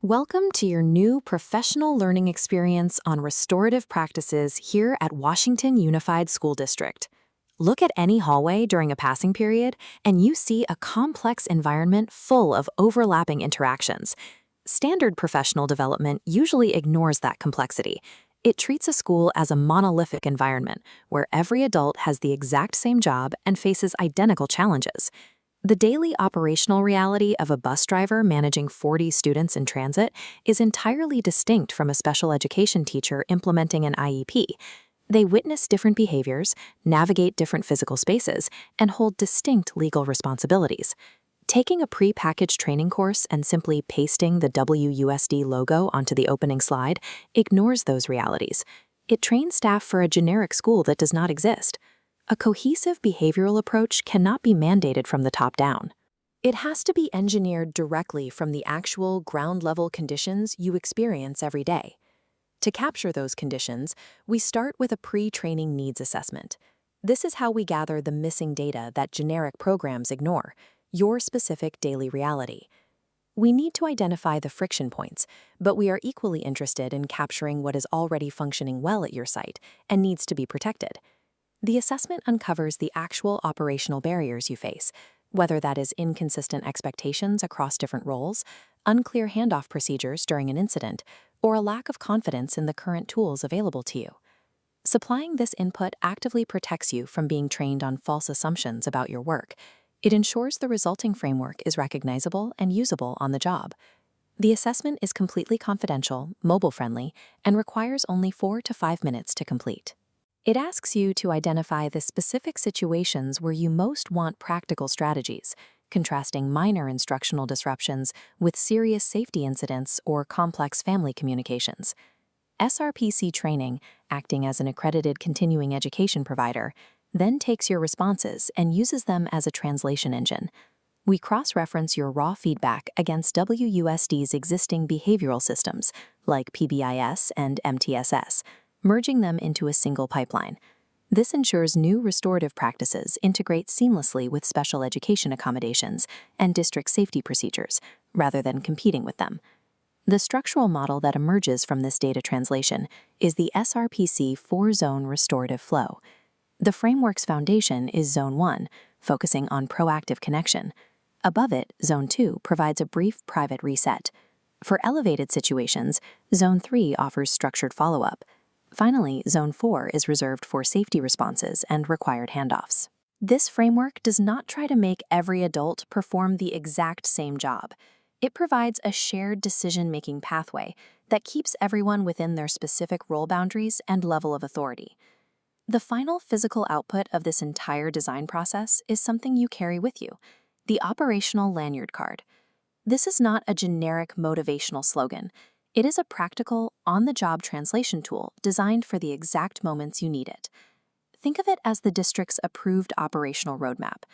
Welcome to your new professional learning experience on restorative practices here at Washington Unified School District. Look at any hallway during a passing period, and you see a complex environment full of overlapping interactions. Standard professional development usually ignores that complexity. It treats a school as a monolithic environment where every adult has the exact same job and faces identical challenges. The daily operational reality of a bus driver managing 40 students in transit is entirely distinct from a special education teacher implementing an IEP. They witness different behaviors, navigate different physical spaces, and hold distinct legal responsibilities. Taking a pre-packaged training course and simply pasting the WUSD logo onto the opening slide ignores those realities. It trains staff for a generic school that does not exist. A cohesive behavioral approach cannot be mandated from the top down. It has to be engineered directly from the actual ground-level conditions you experience every day. To capture those conditions, we start with a pre-training needs assessment. This is how we gather the missing data that generic programs ignore, your specific daily reality. We need to identify the friction points, but we are equally interested in capturing what is already functioning well at your site and needs to be protected. The assessment uncovers the actual operational barriers you face, whether that is inconsistent expectations across different roles, unclear handoff procedures during an incident, or a lack of confidence in the current tools available to you. Supplying this input actively protects you from being trained on false assumptions about your work. It ensures the resulting framework is recognizable and usable on the job. The assessment is completely confidential, mobile-friendly, and requires only 4 to 5 minutes to complete. It asks you to identify the specific situations where you most want practical strategies, contrasting minor instructional disruptions with serious safety incidents or complex family communications. SRPC training, acting as an accredited continuing education provider, then takes your responses and uses them as a translation engine. We cross-reference your raw feedback against WUSD's existing behavioral systems, like PBIS and MTSS, merging them into a single pipeline. This ensures new restorative practices integrate seamlessly with special education accommodations and district safety procedures, rather than competing with them. The structural model that emerges from this data translation is the SRPC 4-zone restorative flow. The framework's foundation is Zone 1, focusing on proactive connection. Above it, Zone 2 provides a brief private reset. For elevated situations, Zone 3 offers structured follow-up. Finally, Zone 4 is reserved for safety responses and required handoffs. This framework does not try to make every adult perform the exact same job. It provides a shared decision-making pathway that keeps everyone within their specific role boundaries and level of authority. The final physical output of this entire design process is something you carry with you, the operational lanyard card. This is not a generic motivational slogan. It is a practical, on-the-job translation tool designed for the exact moments you need it. Think of it as the district's approved operational roadmap.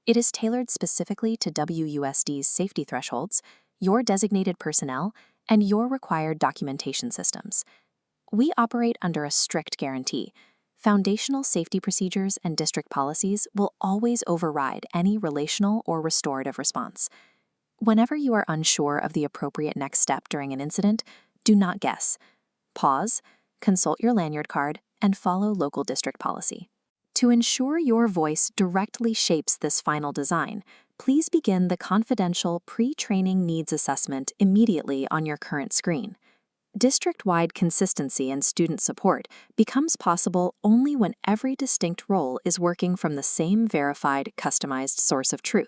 It is tailored specifically to WUSD's safety thresholds, your designated personnel, and your required documentation systems. We operate under a strict guarantee. Foundational safety procedures and district policies will always override any relational or restorative response. Whenever you are unsure of the appropriate next step during an incident, do not guess. Pause, consult your lanyard card, and follow local district policy. To ensure your voice directly shapes this final design, please begin the confidential pre-training needs assessment immediately on your current screen. District-wide consistency and student support becomes possible only when every distinct role is working from the same verified, customized source of truth.